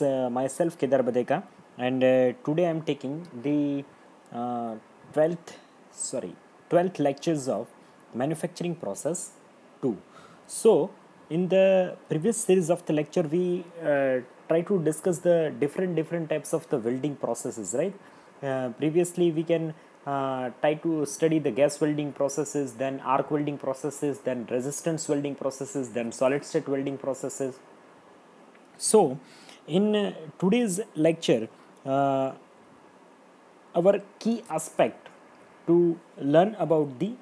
Myself Kedar Badeka, and today I am taking the uh, 12th, sorry, 12th lectures of manufacturing process 2. So, in the previous series of the lecture, we try to discuss the different types of the welding processes, right? Previously, we can try to study the gas welding processes, then arc welding processes, then resistance welding processes, then solid state welding processes. So, in today's lecture, uh, our key aspect to learn about the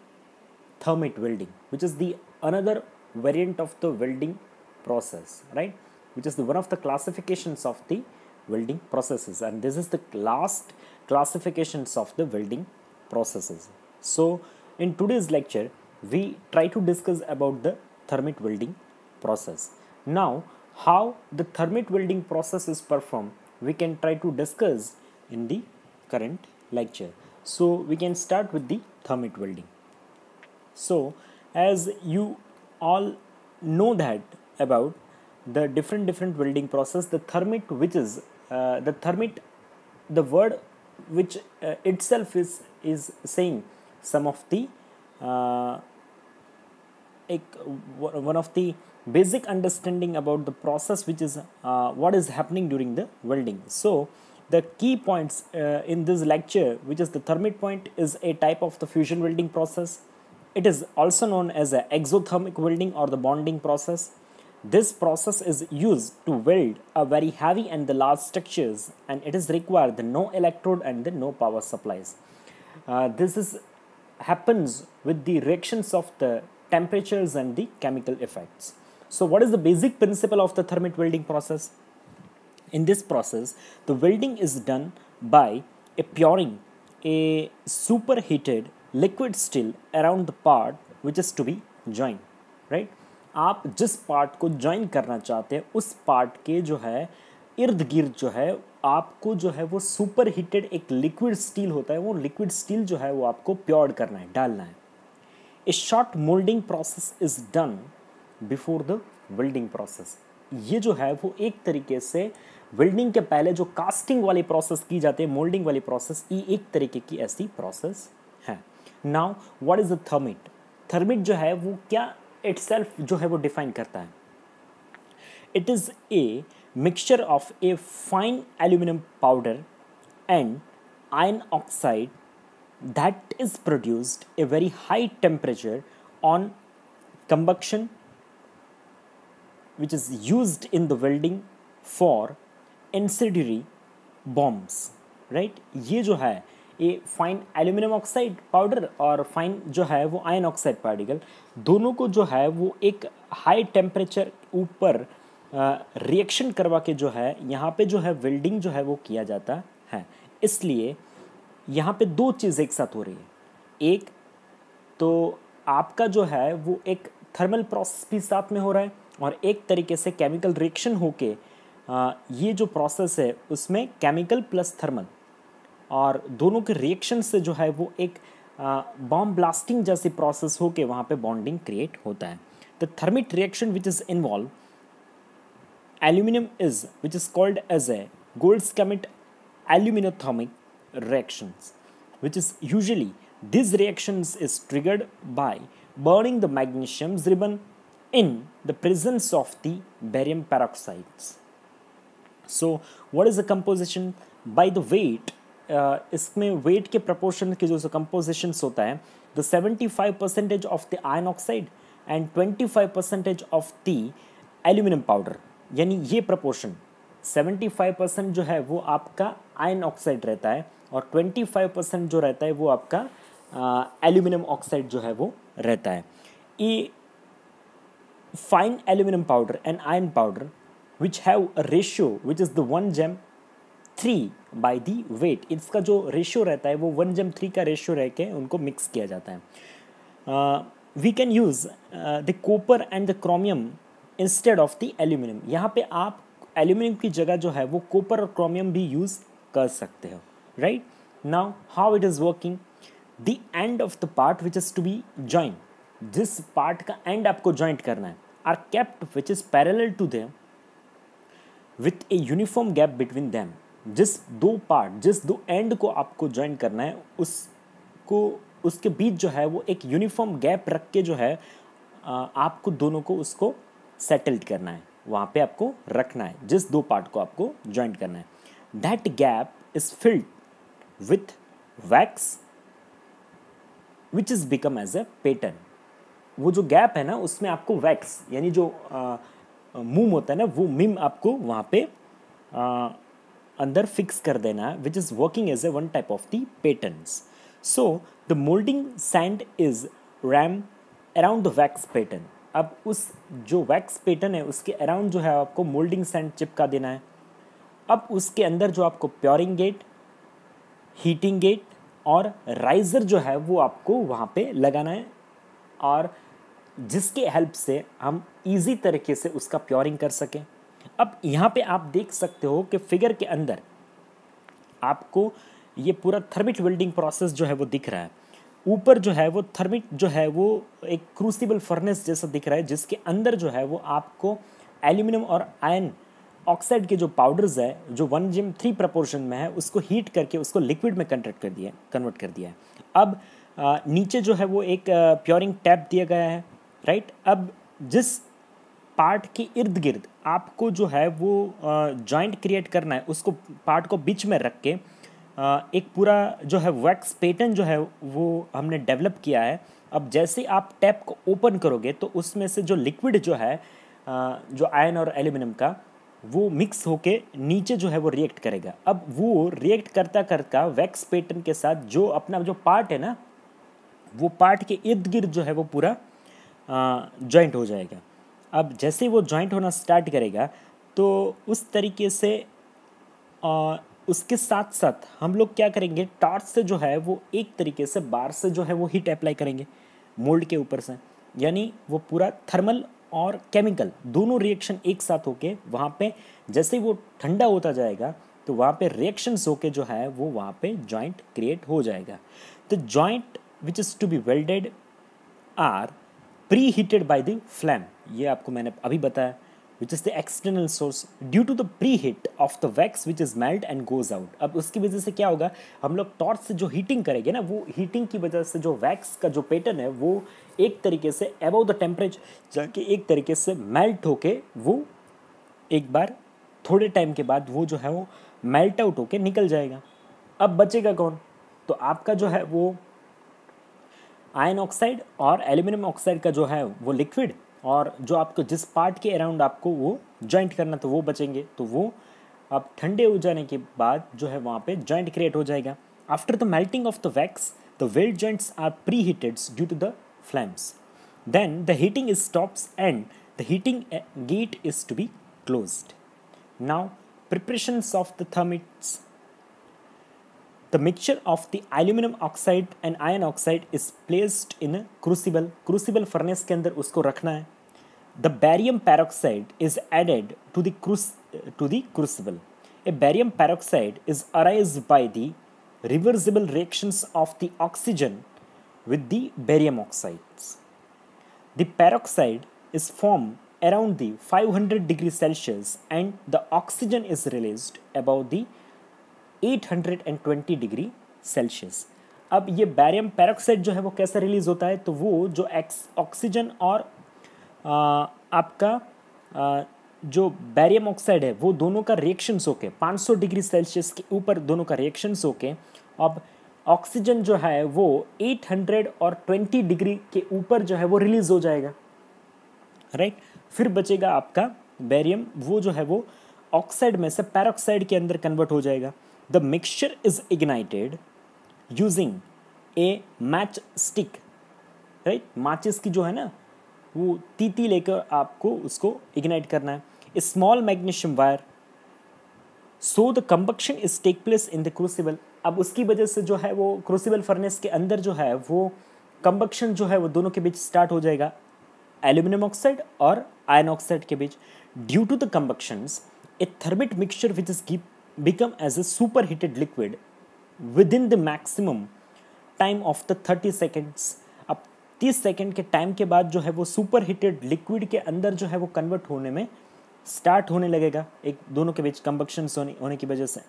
thermite welding, which is the another variant of the welding process, right? Which is the one of the classifications of the welding processes, and this is the last classifications of the welding processes. So, in today's lecture, we try to discuss about the thermite welding process. Now, how the thermite welding process is performed, we can try to discuss in the current lecture. So, we can start with the thermite welding. So, as you all know that about the different welding process, the thermite, which is the thermite, the word which itself is saying some of the uh, one of the basic understanding about the process, which is what is happening during the welding. So the key points in this lecture, which is the thermite point, is a type of the fusion welding process. It is also known as a exothermic welding or the bonding process. This process is used to weld a very heavy and the large structures, and it is required the no electrode and the no power supplies. This is happens with the reactions of the temperatures and the chemical effects. So, what is the basic principle of the thermite welding process? In this process, the welding is done by pouring a superheated liquid steel around the part which is to be joined, right? आप जिस part को join करना चाहते हैं उस part के जो है इर्द गिर्द जो है आपको जो है वो सुपर हीटेड एक लिक्विड स्टील होता है, वो लिक्विड स्टील जो है वो आपको प्योर्ड करना है, डालना है. ए short moulding process is done before the welding process. ये जो है वो एक तरीके से वेल्डिंग के पहले जो कास्टिंग वाली प्रोसेस की जाती है, मोल्डिंग वाली प्रोसेस, ये एक तरीके की ऐसी प्रोसेस है. Now what is the thermit? Thermit जो है वो क्या इटसेल्फ जो है वो डिफाइन करता है? It is a mixture of a fine aluminum powder and iron oxide that is produced a very high temperature on combustion, which is used in the welding for incendiary bombs, right? ये जो है ये fine aluminium oxide powder और fine जो है वो ion oxide particle, दोनों को जो है वो एक हाई टेम्परेचर ऊपर रिएक्शन करवा के जो है यहाँ पे जो है वेल्डिंग जो है वो किया जाता है. इसलिए यहाँ पे दो चीज़ एक साथ हो रही है. एक तो आपका जो है वो एक थर्मल प्रोसेस भी साथ में हो रहा है, और एक तरीके से केमिकल रिएक्शन होके ये जो प्रोसेस है उसमें केमिकल प्लस थर्मल और दोनों के रिएक्शन से जो है वो एक बॉम्ब ब्लास्टिंग जैसी प्रोसेस होके वहाँ पे बॉन्डिंग क्रिएट होता है. The thermit reaction which is involve aluminum is, which is called as a Goldschmidt aluminothermic reactions, which is usually these reactions is triggered by burning the magnesium ribbon in the presence of the barium peroxides. So what is the composition? By the weight, इसमें weight के proportion के जो compositions होता है, the 75% of the iron oxide and 25% of the aluminum powder, यानी ये proportion 75% जो है वो आपका आयन ऑक्साइड रहता है और 25% जो रहता है वो आपका एल्यूमिनियम ऑक्साइड जो है वो रहता है. ये fine aluminium powder and iron powder which have a ratio which is the 1:3 by the weight, इसका जो रेशियो रहता है वो 1:3 का रेशियो रह के उनको मिक्स किया जाता है. We can use the copper and the chromium instead of the aluminium. यहाँ पे आप एल्यूमिनियम की जगह जो है वो कॉपर और क्रोमियम भी यूज़ कर सकते हो, right? Now how it is working? The end of the part which is to be join, जिस पार्ट का एंड आपको जॉइंट करना है, are kept which is parallel to them with a uniform gap between them. जिस दो and को आपको join करना है उसको उसके बीच जो है वो एक यूनिफॉर्म गैप रख के जो है आपको दोनों को उसको सेटल्ड करना है, वहाँ पे आपको रखना है जिस दो पार्ट को आपको ज्वाइंट करना है। That gap is filled with wax which is become as a pattern. वो जो गैप है ना उसमें आपको वैक्स यानी जो मोम होता है ना वो मिम आपको वहाँ पे अंदर फिक्स कर देना है, which is working as a one type of the patterns. So the moulding sand is ram around the wax pattern. अब उस जो वैक्स पैटर्न है उसके अराउंड जो है आपको मोल्डिंग सैंड चिपका देना है। अब उसके अंदर जो आपको प्योरिंग गेट, हीटिंग गेट और राइजर जो है वो आपको वहाँ पे लगाना है, और जिसके हेल्प से हम इजी तरीके से उसका प्योरिंग कर सकें। अब यहाँ पे आप देख सकते हो कि फिगर के अंदर आपको ये पूरा थर्मिट वेल्डिंग प्रोसेस जो है वो दिख रहा है। ऊपर जो है वो थर्मिट जो है वो एक क्रूसिबल फर्नेस जैसा दिख रहा है, जिसके अंदर जो है वो आपको एल्यूमिनियम और आयन ऑक्साइड के जो पाउडर्स है जो 1:3 प्रपोर्शन में है उसको हीट करके उसको लिक्विड में कन्वर्ट कर दिया है। अब नीचे जो है वो एक प्योरिंग टैप दिया गया है, राइट। अब जिस पार्ट के इर्द गिर्द आपको जो है वो जॉइंट क्रिएट करना है उसको पार्ट को बीच में रख के एक पूरा जो है वैक्स पैटर्न जो है वो हमने डेवलप किया है। अब जैसे आप टैप को ओपन करोगे तो उसमें से जो लिक्विड जो है जो आयन और एल्यूमिनियम का वो मिक्स होके नीचे जो है वो रिएक्ट करेगा। अब वो रिएक्ट करता करता वैक्स पैटर्न के साथ जो अपना जो पार्ट है ना वो पार्ट के इर्द गिर्द जो है वो पूरा जॉइंट हो जाएगा। अब जैसे वो जॉइंट होना स्टार्ट करेगा तो उस तरीके से उसके साथ साथ हम लोग क्या करेंगे, टॉर्च से जो है वो एक तरीके से बार से जो है वो हीट अप्लाई करेंगे मोल्ड के ऊपर से, यानी वो पूरा थर्मल और केमिकल दोनों रिएक्शन एक साथ होके वहाँ पे जैसे ही वो ठंडा होता जाएगा तो वहाँ पे रिएक्शंस होके जो है वो वहाँ पे जॉइंट क्रिएट हो जाएगा। तो joint which is to be welded are preheated by the flame, ये आपको मैंने अभी बताया, which is the external source due to the preheat of the wax which is melt and goes out. अब उसकी वजह से क्या होगा, हम लोग टॉर्च से जो हीटिंग करेंगे ना वो हीटिंग की वजह से जो वैक्स का जो पैटर्न है वो एक तरीके से अबव द टेम्परेचर जाके एक तरीके से मेल्ट होके वो एक बार थोड़े टाइम के बाद वो जो है वो मेल्ट आउट होके निकल जाएगा। अब बचेगा कौन, तो आपका जो है वो आयन ऑक्साइड और एल्यूमिनियम ऑक्साइड का जो है वो लिक्विड, और जो आपको जिस पार्ट के अराउंड आपको वो जॉइंट करना तो वो बचेंगे। तो वो अब ठंडे हो जाने के बाद जो है वहाँ पे जॉइंट क्रिएट हो जाएगा। After the melting of the wax the weld joints are preheated due to the flames, then the heating stops and the heating gate is to be closed. Now preparations of the thermits. The mixture of the aluminum oxide and iron oxide is placed in a crucible. Crucible furnace के अंदर उसको रखना है। The barium peroxide is added to the crucible. A barium peroxide is arised by the reversible reactions of the oxygen with the barium oxides. The peroxide is formed around the 500 degrees Celsius and the oxygen is released above the 820 degree Celsius. अब ये barium peroxide जो है वो कैसे release होता है, तो वो जो ऑक्सीजन और आपका जो बैरियम ऑक्साइड है वो दोनों का रिएक्शंस होके 500 डिग्री सेल्सियस के ऊपर दोनों का रिएक्शंस होके अब ऑक्सीजन जो है वो 820 डिग्री के ऊपर जो है वो रिलीज हो जाएगा, राइट। फिर बचेगा आपका बैरियम, वो जो है वो ऑक्साइड में से पेरोक्साइड के अंदर कन्वर्ट हो जाएगा। The mixture is ignited using A match stick, right. माचिस की जो है ना वो तीती लेकर आपको उसको इग्नाइट करना है। A small magnesium wire, so the combustion is take place in the crucible. अब उसकी वजह से जो है वो क्रूसिबल फर्नेस के अंदर जो है वो कंबक्शन जो है वो दोनों के बीच स्टार्ट हो जाएगा, एल्यूमिनियम ऑक्साइड और आयन ऑक्साइड के बीच। Due to the combustions a thermite mixture which is become as a superheated liquid within the maximum time of the 30 seconds। अब 30 सेकेंड के टाइम के बाद जो है वो सुपर हीटेड लिक्विड के अंदर जो है वो कन्वर्ट होने में स्टार्ट होने लगेगा एक दोनों के बीच कंबक्शन होने की वजह से।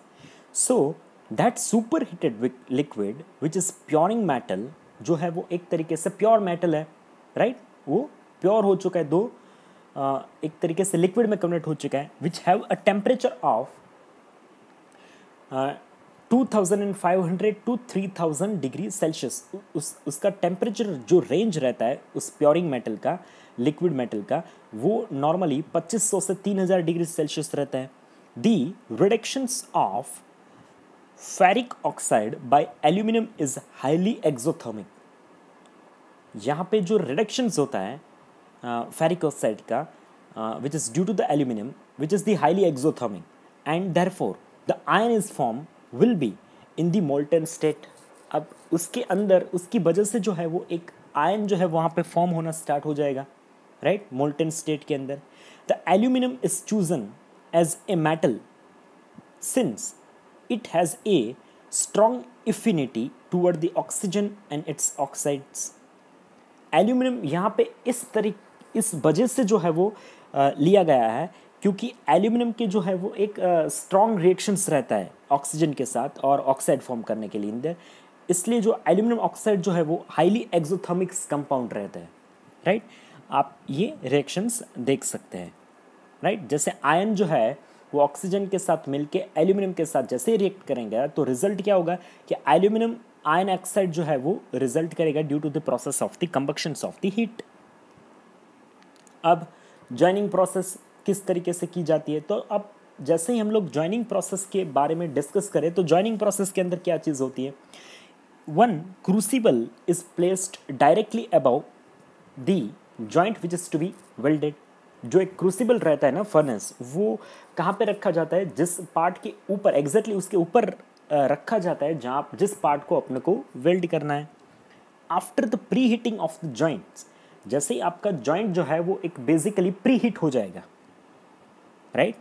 So that super heated liquid which is pouring metal, जो है वो एक तरीके से प्योर मेटल है, राइट वो प्योर हो चुका है, एक तरीके से लिक्विड में कन्वर्ट हो चुका है, which have a temperature of 2500 to 3000 degree Celsius. उसका टेम्परेचर जो रेंज रहता है उस प्योरिंग मेटल का, लिक्विड मेटल का, वो नॉर्मली 2500 से 3000 डिग्री सेल्सियस रहता है। The reductions of ferric oxide by aluminium is highly exothermic. यहाँ पे जो रिडक्शंस होता है फेरिक ऑक्साइड का, which is due to the aluminium which is the highly exothermic, and therefore the iron is form will be in the molten state. अब उसके अंदर उसकी वजह से जो है वो एक आयन जो है वहाँ पे फॉर्म होना स्टार्ट हो जाएगा, राइट मोल्टन स्टेट के अंदर। The aluminium is chosen as a metal since it has a strong affinity toward the oxygen and its oxides। Aluminium यहाँ पे इस वजह से जो है वो लिया गया है क्योंकि एल्यूमिनियम के जो है वो एक स्ट्रॉन्ग रिएक्शंस रहता है ऑक्सीजन के साथ और ऑक्साइड फॉर्म करने के लिए अंदर, इसलिए जो एल्यूमिनियम ऑक्साइड जो है वो हाईली एक्सोथर्मिक कंपाउंड रहता है, राइट। आप ये रिएक्शंस देख सकते हैं, राइट। जैसे आयन जो है वो ऑक्सीजन के साथ मिलके एल्यूमिनियम के साथ जैसे रिएक्ट करेंगे तो रिजल्ट क्या होगा कि एल्यूमिनियम आयन ऑक्साइड जो है वो रिजल्ट करेगा due to the process of the combustion of the heat. अब जॉइनिंग प्रोसेस किस तरीके से की जाती है, तो अब जैसे ही हम लोग जॉइनिंग प्रोसेस के बारे में डिस्कस करें तो जॉइनिंग प्रोसेस के अंदर क्या चीज़ होती है। One crucible is placed directly above the joint which is to be welded. जो एक क्रूसिबल रहता है ना फर्नेस, वो कहाँ पे रखा जाता है, जिस पार्ट के ऊपर एग्जैक्टली उसके ऊपर रखा जाता है जहाँ जिस पार्ट को अपने को वेल्ड करना है। After the pre heating of the joints, जैसे ही आपका जॉइंट जो है वो एक बेसिकली प्री हीट हो जाएगा, राइट।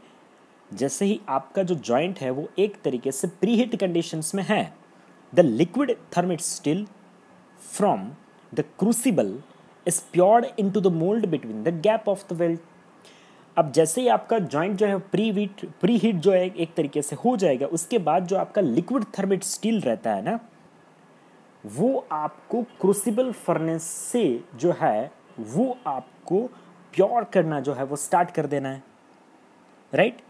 जैसे ही आपका जो जॉइंट है वो एक तरीके से प्री हीट कंडीशंस में है, the liquid thermite still from the crucible is poured into the mould between the gap of the weld. अब जैसे ही आपका जॉइंट जो है प्री हीट जो है एक तरीके से हो जाएगा, उसके बाद जो आपका लिक्विड थर्मिट स्टील रहता है ना, वो आपको क्रूसिबल फर्नेस से जो है वो आपको प्योर करना जो है वो स्टार्ट कर देना है, राइट।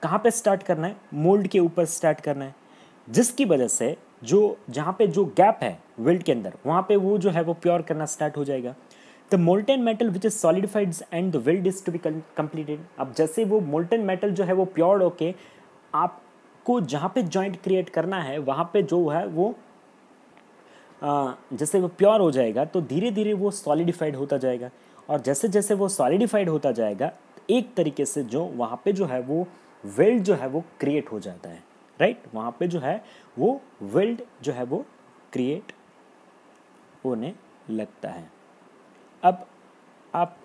कहाँ पे स्टार्ट करना है, मोल्ड के ऊपर स्टार्ट करना है, जिसकी वजह से जो जहाँ पे जो गैप है वेल्ड के अंदर वहाँ पे वो जो है वो प्योर करना स्टार्ट हो जाएगा। The molten metal which is solidified and the weld is to be completed. अब जैसे वो मोल्टन मेटल जो है वो प्योर होके आपको जहाँ पे जॉइंट क्रिएट करना है वहाँ पे जो है वो जैसे वो प्योर हो जाएगा तो धीरे धीरे वो सॉलिडिफाइड होता जाएगा, और जैसे जैसे वो सॉलिडिफाइड होता जाएगा एक तरीके से जो वहाँ पे जो है वो वेल्ड जो है वो क्रिएट हो जाता है, राइट। वहाँ पे जो है वो वेल्ड जो है वो क्रिएट होने लगता है। अब आप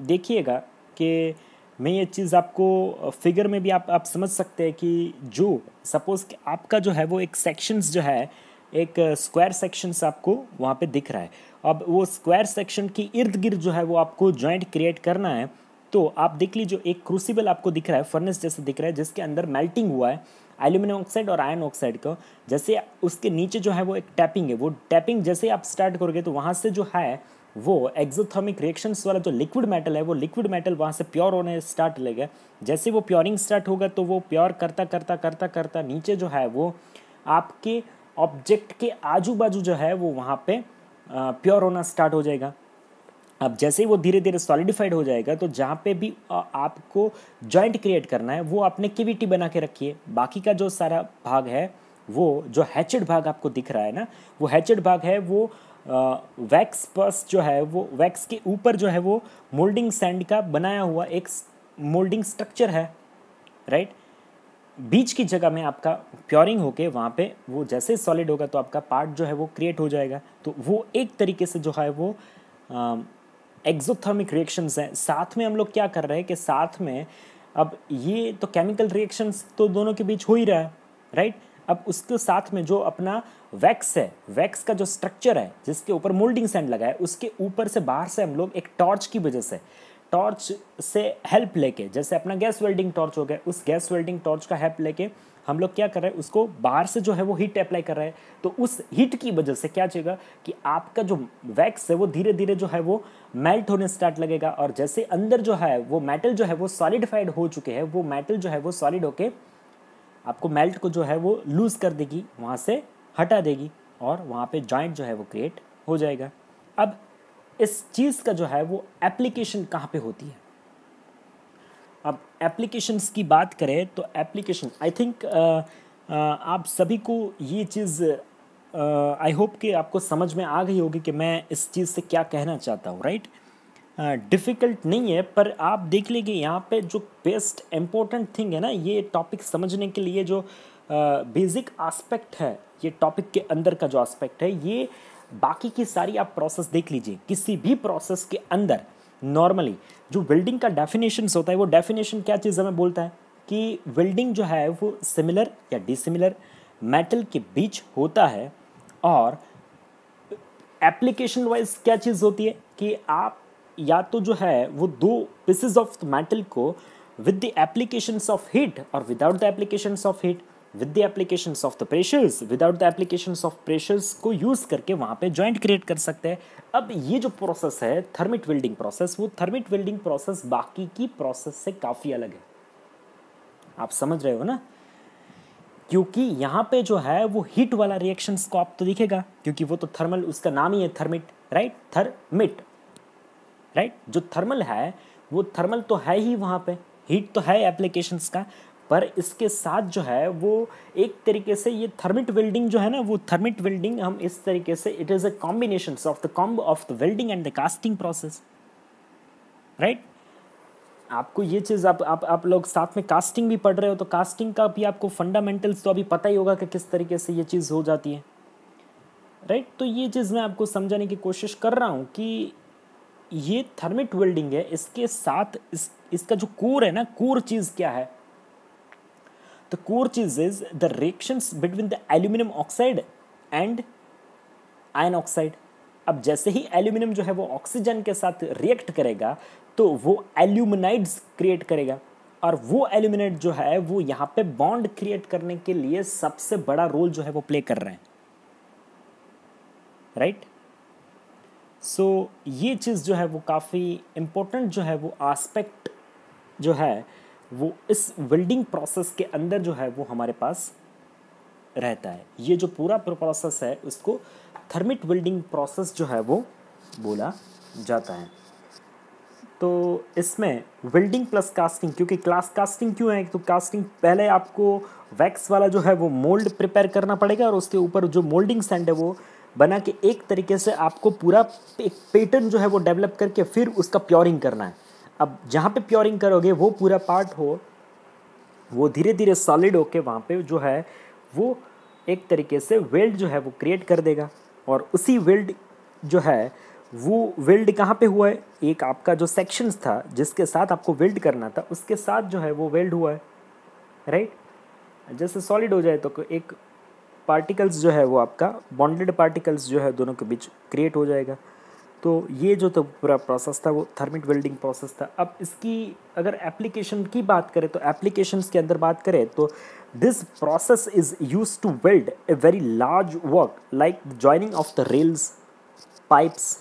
देखिएगा कि मैं ये चीज़ आपको फिगर में भी आप समझ सकते हैं कि जो सपोज़ कि आपका जो है वो एक सेक्शंस जो है एक स्क्वायर सेक्शंस आपको वहाँ पे दिख रहा है। अब वो स्क्वायर सेक्शन की इर्द गिर्द जो है वो आपको जॉइंट क्रिएट करना है, तो आप देख लीजिए एक क्रूसिबल आपको दिख रहा है, फर्नेस जैसे दिख रहा है, जिसके अंदर मेल्टिंग हुआ है एल्यूमिनियम ऑक्साइड और आयरन ऑक्साइड का। जैसे उसके नीचे जो है वो एक टैपिंग है, वो टैपिंग जैसे आप स्टार्ट करोगे तो वहाँ से जो है वो एक्सोथर्मिक रिएक्शंस वाला जो लिक्विड मेटल है वो लिक्विड मेटल वहाँ से प्योर होने स्टार्ट लगेगा। जैसे वो प्योरिंग स्टार्ट होगा तो वो प्योर करता करता करता करता नीचे जो है वो आपके ऑब्जेक्ट के आजू बाजू जो है वो वहाँ पे प्योर होना स्टार्ट हो जाएगा। अब जैसे ही वो धीरे धीरे सॉलिडिफाइड हो जाएगा तो जहाँ पे भी आपको जॉइंट क्रिएट करना है वो आपने केविटी बना के रखिए। बाकी का जो सारा भाग है वो जो हैचेड भाग आपको दिख रहा है ना, वो हैचेड भाग है वो वैक्स पर्स जो है वो वैक्स के ऊपर जो है वो मोल्डिंग सैंड का बनाया हुआ एक मोल्डिंग स्ट्रक्चर है, राइट। बीच की जगह में आपका प्योरिंग होके वहाँ पे वो जैसे सॉलिड होगा तो आपका पार्ट जो है वो क्रिएट हो जाएगा। तो वो एक तरीके से जो है वो एक्सोथर्मिक रिएक्शंस हैं। साथ में हम लोग क्या कर रहे हैं कि साथ में अब ये तो केमिकल रिएक्शंस तो दोनों के बीच हो ही रहा है, राइट। अब उसके साथ में जो अपना वैक्स है, वैक्स का जो स्ट्रक्चर है जिसके ऊपर मोल्डिंग सैंड लगा है, उसके ऊपर से बाहर से हम लोग एक टॉर्च की वजह से टॉर्च से हेल्प लेके, जैसे अपना गैस वेल्डिंग टॉर्च हो गया, उस गैस वेल्डिंग टॉर्च का हेल्प लेके हम लोग क्या कर रहे हैं, उसको बाहर से जो है वो हीट अप्लाई कर रहे हैं। तो उस हीट की वजह से क्या चलेगा कि आपका जो वैक्स है वो धीरे धीरे जो है वो मेल्ट होने स्टार्ट लगेगा, और जैसे अंदर जो है वो मेटल जो है वो सॉलिडिफाइड हो चुके हैं, वो मेटल जो है वो सॉलिड होके आपको मेल्ट को जो है वो लूज़ कर देगी, वहाँ से हटा देगी, और वहाँ पे जॉइंट जो है वो क्रिएट हो जाएगा। अब इस चीज़ का जो है वो एप्लीकेशन कहाँ पे होती है? अब एप्लीकेशंस की बात करें तो एप्लीकेशन आई थिंक आप सभी को ये चीज़ आई होप कि आपको समझ में आ गई होगी कि मैं इस चीज़ से क्या कहना चाहता हूँ, राइट? डिफ़िकल्ट नहीं है, पर आप देख लीजिए यहाँ पे जो बेस्ट इम्पोर्टेंट थिंग है ना, ये टॉपिक समझने के लिए जो बेसिक एस्पेक्ट है, ये टॉपिक के अंदर का जो एस्पेक्ट है, ये बाकी की सारी आप प्रोसेस देख लीजिए। किसी भी प्रोसेस के अंदर नॉर्मली जो वेल्डिंग का डेफिनेशंस होता है, वो डेफिनेशन क्या चीज़ हमें बोलता है कि वेल्डिंग जो है वो सिमिलर या डिसिमिलर मेटल के बीच होता है, और एप्लीकेशन वाइज क्या चीज़ होती है कि आप या तो जो है वो दो पीसेस ऑफ मेटल को with the applications of heat और without the applications of heat, with the applications of the pressures without the applications of pressures को यूज़ करके वहाँ पे जॉइंट क्रिएट कर सकते हैं। अब ये जो प्रोसेस है थर्मिट वेल्डिंग प्रोसेस, वो थर्मिट वेल्डिंग प्रोसेस बाकी की प्रोसेस से काफ़ी अलग है। आप समझ रहे हो ना? क्योंकि यहाँ पे जो है वो हीट वाला रिएक्शंस को आप तो दिखेगा, क्योंकि वो तो थर्मल, उसका नाम ही है थर्मिट, राइट? Thermit, right? जो थर्मल है वो थर्मल तो है ही, वहाँ पे हीट तो है एप्लीकेशंस का, पर इसके साथ जो है वो एक तरीके से ये थर्मिट वेल्डिंग जो है ना, वो थर्मिट वेल्डिंग हम इस तरीके से it is a combination of the comb of the welding and the casting process, right? आपको ये चीज़ आप लोग साथ में कास्टिंग भी पढ़ रहे हो, तो कास्टिंग का भी आपको फंडामेंटल्स तो अभी पता ही होगा कि किस तरीके से ये चीज़ हो जाती है, राइट? तो ये चीज़ मैं आपको समझाने की कोशिश कर रहा हूँ कि ये थर्मिट वेल्डिंग है, इसके साथ इसका जो कोर है ना, कोर चीज़ क्या है? The core cheese is the reactions between the aluminium oxide and ion oxide. अब जैसे ही एल्यूमिनियम जो है वो ऑक्सीजन के साथ रिएक्ट करेगा तो वो एल्यूमिनाइड्स क्रिएट करेगा, और वो एल्यूमिनाइड जो है वो यहाँ पे बॉन्ड क्रिएट करने के लिए सबसे बड़ा रोल जो है वो प्ले कर रहे हैं, राइट? सो ये चीज़ जो है वो काफ़ी इम्पोर्टेंट जो है वो एस्पेक्ट जो है वो इस वेल्डिंग प्रोसेस के अंदर जो है वो हमारे पास रहता है। ये जो पूरा प्रोसेस है उसको थर्मिट वेल्डिंग प्रोसेस जो है वो बोला जाता है। तो इसमें वेल्डिंग प्लस कास्टिंग, क्योंकि क्लास कास्टिंग क्यों है, तो कास्टिंग पहले आपको वैक्स वाला जो है वो मोल्ड प्रिपेयर करना पड़ेगा, और उसके ऊपर जो मोल्डिंग सैंड है वो बना के एक तरीके से आपको पूरा एक पैटर्न जो है वो डेवलप करके फिर उसका प्योरिंग करना है। अब जहाँ पे प्योरिंग करोगे वो पूरा पार्ट हो वो धीरे धीरे सॉलिड होके वहाँ पे जो है वो एक तरीके से वेल्ड जो है वो क्रिएट कर देगा, और उसी वेल्ड जो है वो वेल्ड कहाँ पे हुआ है, एक आपका जो सेक्शंस था जिसके साथ आपको वेल्ड करना था उसके साथ जो है वो वेल्ड हुआ है, राइट? जैसे सॉलिड हो जाए तो एक पार्टिकल्स जो है वो आपका बॉन्डेड पार्टिकल्स जो है दोनों के बीच क्रिएट हो जाएगा। तो ये जो तो पूरा प्रोसेस था वो थर्मिट वेल्डिंग प्रोसेस था। अब इसकी अगर एप्लीकेशन की बात करें तो एप्लीकेशंस के अंदर बात करें तो this process is used to weld a very large work like joining of the rails, pipes,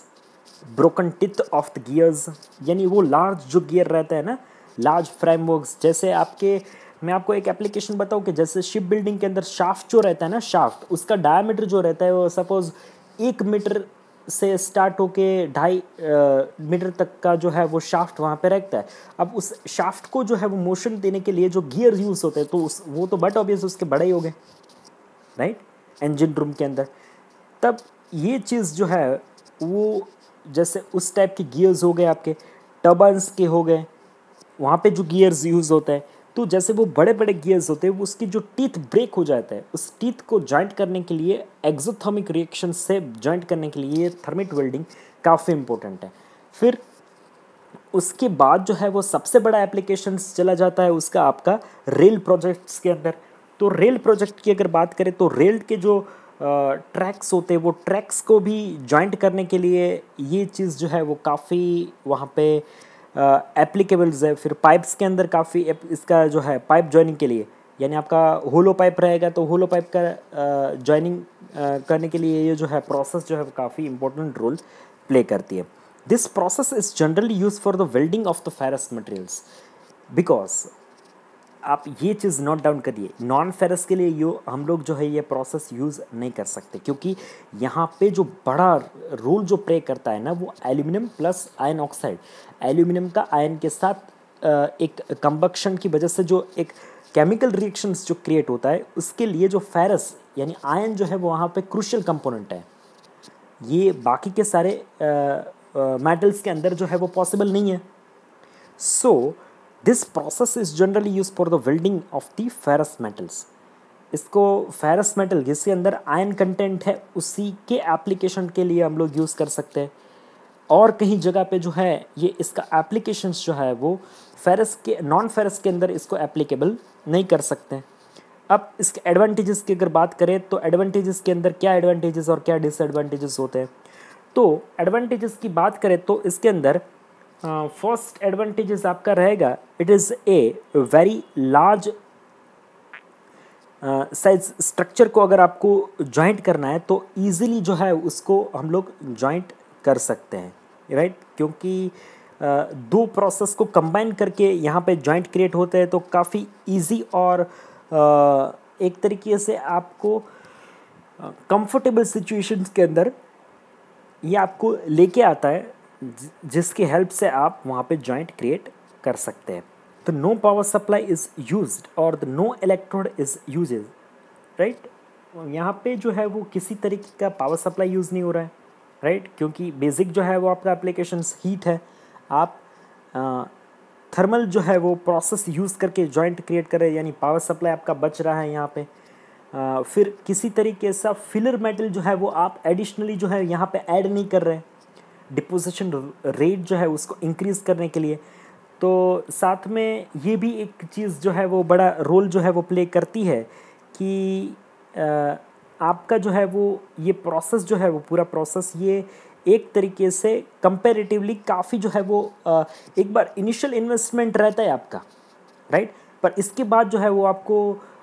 broken teeth of the gears, यानी वो लार्ज जो गियर रहता है ना, लार्ज फ्रेमवर्क्स। जैसे आपके मैं आपको एक एप्लीकेशन बताऊँ कि जैसे शिप बिल्डिंग के अंदर शाफ्ट जो रहता है ना, शाफ्ट उसका डायमीटर जो रहता है वो सपोज 1 मीटर से स्टार्ट होके 2.5 मीटर तक का जो है वो शाफ्ट वहाँ पे रहता है। अब उस शाफ्ट को जो है वो मोशन देने के लिए जो गियर यूज़ होते हैं तो वो तो बट ऑब्वियस उसके बड़े ही हो गए, राइट? इंजन रूम के अंदर तब ये चीज़ जो है वो जैसे उस टाइप के गियर्स हो गए, आपके टर्बाइन्स के हो गए, वहाँ पे जो गियर्स यूज़ होता है, तो जैसे वो बड़े बड़े गियर्स होते हैं वो उसकी जो टीथ ब्रेक हो जाता है, उस टीथ को जॉइंट करने के लिए एक्सोथर्मिक रिएक्शन से जॉइंट करने के लिए थर्मिट वेल्डिंग काफ़ी इंपॉर्टेंट है। फिर उसके बाद जो है वो सबसे बड़ा एप्लीकेशंस चला जाता है उसका आपका रेल प्रोजेक्ट्स के अंदर। तो रेल प्रोजेक्ट की अगर बात करें तो रेल के जो ट्रैक्स होते हैं वो ट्रैक्स को भी जॉइंट करने के लिए ये चीज़ जो है वो काफ़ी वहाँ पे एप्लीकेबल्स है। फिर पाइप्स के अंदर काफ़ी इसका जो है पाइप जॉइनिंग के लिए, यानी आपका होलो पाइप रहेगा तो होलो पाइप का जॉइनिंग करने के लिए ये जो है प्रोसेस जो है काफ़ी इंपॉर्टेंट रोल प्ले करती है। This process is generally use for the welding of the ferrous materials, because आप ये चीज़ नोट डाउन करिए, नॉन फेरस के लिए यो हम लोग जो है ये प्रोसेस यूज़ नहीं कर सकते, क्योंकि यहाँ पे जो बड़ा रोल जो प्ले करता है ना वो aluminium plus ion oxide, aluminium का आयन के साथ एक कंबक्शन की वजह से जो एक केमिकल रिएक्शंस जो क्रिएट होता है, उसके लिए जो फेरस यानी आयन जो है वो वहाँ पे क्रूशियल कंपोनेंट है। ये बाकी के सारे मेटल्स के अंदर जो है वो पॉसिबल नहीं है। So this process is generally use for the welding of the ferrous metals. इसको फेरस मेटल जिसके अंदर आयन कंटेंट है उसी के एप्लीकेशन के लिए हम लोग यूज़ कर सकते हैं, और कहीं जगह पे जो है ये इसका एप्लीकेशंस जो है वो फेरस के नॉन फेरस के अंदर इसको एप्लीकेबल नहीं कर सकते। अब इसके एडवांटेजेस की अगर बात करें तो एडवांटेजेस के अंदर क्या एडवांटेजेस और क्या डिसएडवांटेजेस होते हैं, तो एडवांटेजेस की बात करें तो इसके अंदर फर्स्ट एडवांटेजेस आपका रहेगा, it is a very large size structure को अगर आपको जॉइंट करना है तो इजीली जो है उसको हम लोग जॉइंट कर सकते हैं, राइट, क्योंकि दो प्रोसेस को कंबाइन करके यहाँ पे जॉइंट क्रिएट होते हैं तो काफ़ी इजी और एक तरीके से आपको कंफर्टेबल सिचुएशंस के अंदर ये आपको लेके आता है, जिसकी हेल्प से आप वहाँ पे जॉइंट क्रिएट कर सकते हैं। तो no power supply is used और the no electrode is uses, right, यहाँ पे जो है वो किसी तरीके का पावर सप्लाई यूज़ नहीं हो रहा है, राइट, क्योंकि बेसिक जो है वो आपका एप्लीकेशंस हीट है। आप थर्मल जो है वो प्रोसेस यूज़ करके जॉइंट क्रिएट कर रहे हैं, यानी पावर सप्लाई आपका बच रहा है यहाँ पे। फिर किसी तरीके से फिलर मेटल जो है वो आप एडिशनली जो है यहाँ पे ऐड नहीं कर रहे हैं, डिपोजिशन रेट जो है उसको इंक्रीज़ करने के लिए। तो साथ में ये भी एक चीज़ जो है वो बड़ा रोल जो है वो प्ले करती है कि आपका जो है वो ये प्रोसेस जो है वो पूरा प्रोसेस ये एक तरीके से कंपैरेटिवली काफ़ी जो है वो एक बार इनिशियल इन्वेस्टमेंट रहता है आपका, राइट, पर इसके बाद जो है वो आपको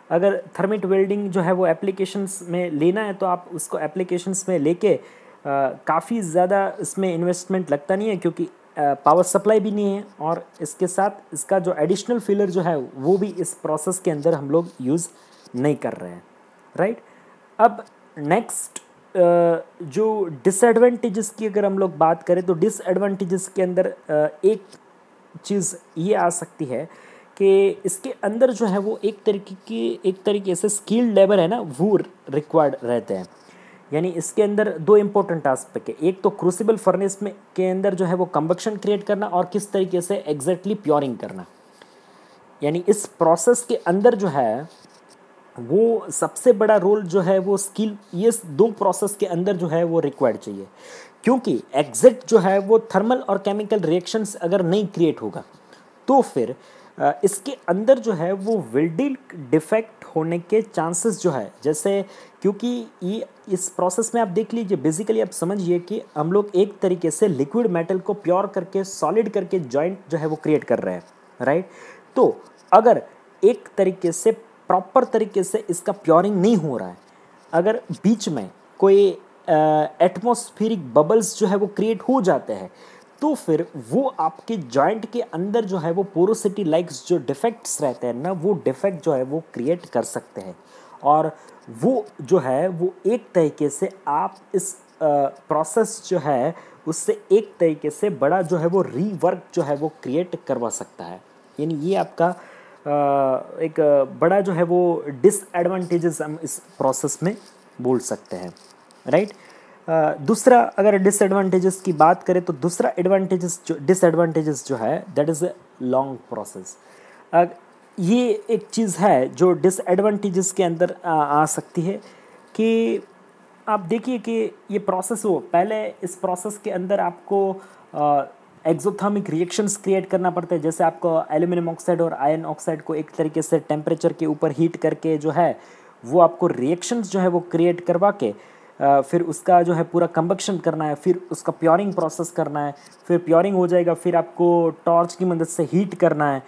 अगर थर्मिट वेल्डिंग जो है वो एप्लीकेशंस में लेना है तो आप उसको एप्लीकेशंस में लेके काफ़ी ज़्यादा इसमें इन्वेस्टमेंट लगता नहीं है, क्योंकि पावर सप्लाई भी नहीं है और इसके साथ इसका जो एडिशनल फिलर जो है वो भी इस प्रोसेस के अंदर हम लोग यूज़ नहीं कर रहे हैं, राइट। अब नेक्स्ट जो डिसएडवांटेजेस की अगर हम लोग बात करें तो डिसएडवांटेजेस के अंदर एक चीज़ ये आ सकती है कि इसके अंदर जो है वो एक तरीके से स्किल्ड लेबर है ना वो रिक्वायर्ड रहते हैं, यानी इसके अंदर दो इम्पोर्टेंट आस्पेक्ट है, एक तो क्रूसिबल फर्नेस में के अंदर जो है वो कंबक्शन क्रिएट करना और किस तरीके से एग्जैक्टली प्योरिंग करना, यानी इस प्रोसेस के अंदर जो है वो सबसे बड़ा रोल जो है वो स्किल ये दो प्रोसेस के अंदर जो है वो रिक्वायर्ड चाहिए, क्योंकि एग्जैक्ट जो है वो थर्मल और केमिकल रिएक्शंस अगर नहीं क्रिएट होगा तो फिर इसके अंदर जो है वो वेल्डिंग डिफेक्ट होने के चांसेस जो है, जैसे क्योंकि ये इस प्रोसेस में आप देख लीजिए, बेसिकली आप समझिए कि हम लोग एक तरीके से लिक्विड मेटल को प्योर करके सॉलिड करके जॉइंट जो है वो क्रिएट कर रहे हैं, राइट। तो अगर एक तरीके से प्रॉपर तरीके से इसका प्योरिंग नहीं हो रहा है, अगर बीच में कोई एटमॉस्फेरिक बबल्स जो है वो क्रिएट हो जाते हैं तो फिर वो आपके जॉइंट के अंदर जो है वो पोरोसिटी लाइक्स जो डिफेक्ट्स रहते हैं ना वो डिफेक्ट जो है वो क्रिएट कर सकते हैं, और वो जो है वो एक तरीके से आप इस प्रोसेस जो है उससे एक तरीके से बड़ा जो है वो रीवर्क जो है वो क्रिएट करवा सकता है, यानी ये आपका एक बड़ा जो है वो डिसएडवांटेजेस हम इस प्रोसेस में बोल सकते हैं, राइट। दूसरा अगर डिसएडवांटेजेस की बात करें तो दूसरा डिसएडवांटेजेस जो है that is a long process. ये एक चीज़ है जो डिसएडवांटेजेस के अंदर आ सकती है कि आप देखिए कि ये प्रोसेस हो, पहले इस प्रोसेस के अंदर आपको एक्सोथर्मिक रिएक्शंस क्रिएट करना पड़ता है, जैसे आपको एल्यूमिनियम ऑक्साइड और आयरन ऑक्साइड को एक तरीके से टेम्परेचर के ऊपर हीट करके जो है वो आपको रिएक्शंस जो है वो क्रिएट करवा के फिर उसका जो है पूरा कंबक्शन करना है, फिर उसका प्योरिंग प्रोसेस करना है, फिर प्योरिंग हो जाएगा, फिर आपको टॉर्च की मदद से हीट करना है,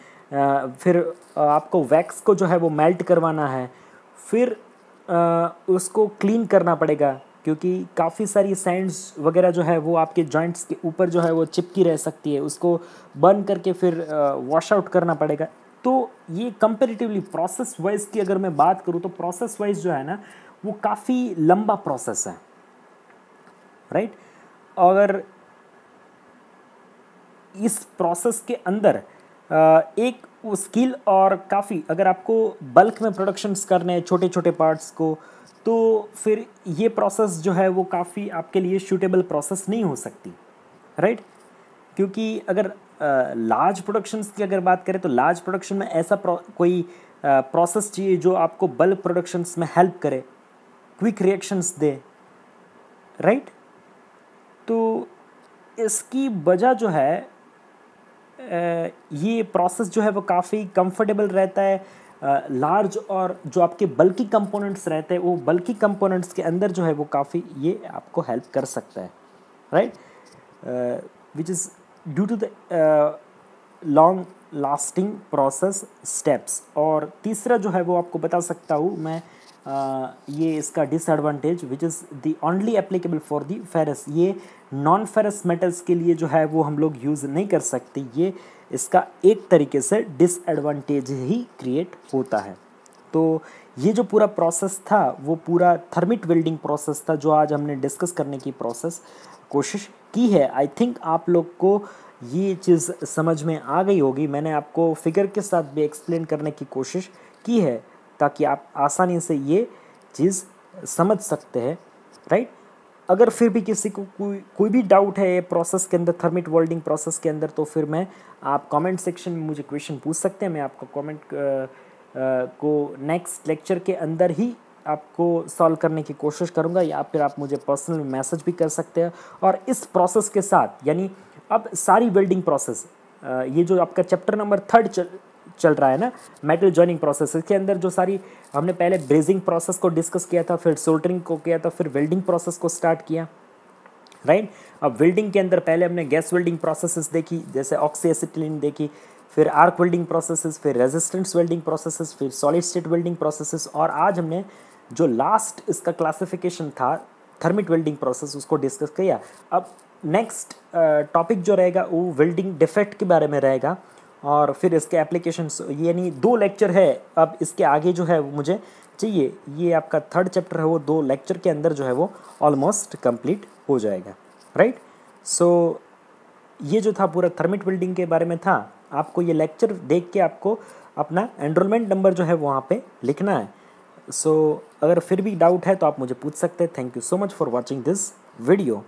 फिर आपको वैक्स को जो है वो मेल्ट करवाना है, फिर उसको क्लीन करना पड़ेगा क्योंकि काफ़ी सारी सैंड्स वगैरह जो है वो आपके जॉइंट्स के ऊपर जो है वो चिपकी रह सकती है, उसको बर्न करके फिर वॉश आउट करना पड़ेगा। तो ये कंपेरेटिवली प्रोसेस वाइज की अगर मैं बात करूँ तो प्रोसेस वाइज जो है ना वो काफ़ी लंबा प्रोसेस है, राइट। अगर इस प्रोसेस के अंदर एक स्किल और काफ़ी, अगर आपको बल्क में प्रोडक्शंस करने हैं छोटे छोटे पार्ट्स को, तो फिर ये प्रोसेस जो है वो काफ़ी आपके लिए सूटेबल प्रोसेस नहीं हो सकती, राइट। क्योंकि अगर लार्ज प्रोडक्शंस की अगर बात करें तो लार्ज प्रोडक्शन में ऐसा कोई प्रोसेस चाहिए जो आपको बल्क प्रोडक्शंस में हेल्प करे, क्विक रिएक्शंस दे, राइट। तो इसकी वजह जो है ये प्रोसेस जो है वो काफ़ी कंफर्टेबल रहता है। लार्ज और जो आपके बल्कि कंपोनेंट्स रहते हैं वो बल्कि कंपोनेंट्स के अंदर जो है वो काफ़ी ये आपको हेल्प कर सकता है, right, which is due to the long lasting process steps. और तीसरा जो है वो आपको बता सकता हूँ मैं, ये इसका disadvantage which is the only applicable for the ferrous, ये नॉन फेरस मेटल्स के लिए जो है वो हम लोग यूज़ नहीं कर सकते, ये इसका एक तरीके से डिसएडवांटेज ही क्रिएट होता है। तो ये जो पूरा प्रोसेस था वो पूरा थर्मिट वेल्डिंग प्रोसेस था जो आज हमने डिस्कस करने की कोशिश की है। आई थिंक आप लोग को ये चीज़ समझ में आ गई होगी। मैंने आपको फिगर के साथ भी एक्सप्लेन करने की कोशिश की है ताकि आप आसानी से ये चीज़ समझ सकते हैं, राइट। अगर फिर भी किसी को कोई भी डाउट है प्रोसेस के अंदर, थर्मिट वेल्डिंग प्रोसेस के अंदर, तो फिर मैं आप कमेंट सेक्शन में मुझे क्वेश्चन पूछ सकते हैं। मैं आपको कमेंट को नेक्स्ट लेक्चर के अंदर ही आपको सॉल्व करने की कोशिश करूँगा, या फिर आप मुझे पर्सनल मैसेज भी कर सकते हैं। और इस प्रोसेस के साथ, यानी अब सारी वेल्डिंग प्रोसेस, ये जो आपका चैप्टर नंबर 3 चल रहा है ना, मेटल जॉइनिंग प्रोसेस, इसके अंदर जो सारी हमने पहले ब्रेजिंग प्रोसेस को डिस्कस किया था, फिर सोल्डरिंग को किया था, फिर वेल्डिंग प्रोसेस को स्टार्ट किया, राइट। अब वेल्डिंग के अंदर पहले हमने गैस वेल्डिंग प्रोसेसेस देखी, जैसे ऑक्सी एसिटिलीन देखी, फिर आर्क वेल्डिंग प्रोसेसेस, फिर रेजिस्टेंस वेल्डिंग प्रोसेसेस, फिर सॉलिड स्टेट वेल्डिंग प्रोसेसेस, और आज हमने जो लास्ट इसका क्लासिफिकेशन था थर्मिट वेल्डिंग प्रोसेस उसको डिस्कस किया। अब नेक्स्ट टॉपिक जो रहेगा वो वेल्डिंग डिफेक्ट के बारे में रहेगा, और फिर इसके एप्लीकेशंस, यानी 2 लेक्चर है। अब इसके आगे जो है मुझे चाहिए, ये आपका 3rd चैप्टर है वो 2 लेक्चर के अंदर जो है वो ऑलमोस्ट कंप्लीट हो जाएगा, राइट। सो ये जो था पूरा थर्मिट वेल्डिंग के बारे में था। आपको ये लेक्चर देख के आपको अपना एनरोलमेंट नंबर जो है वहाँ पे लिखना है। सो अगर फिर भी डाउट है तो आप मुझे पूछ सकते हैं। Thank you so much for watching this video.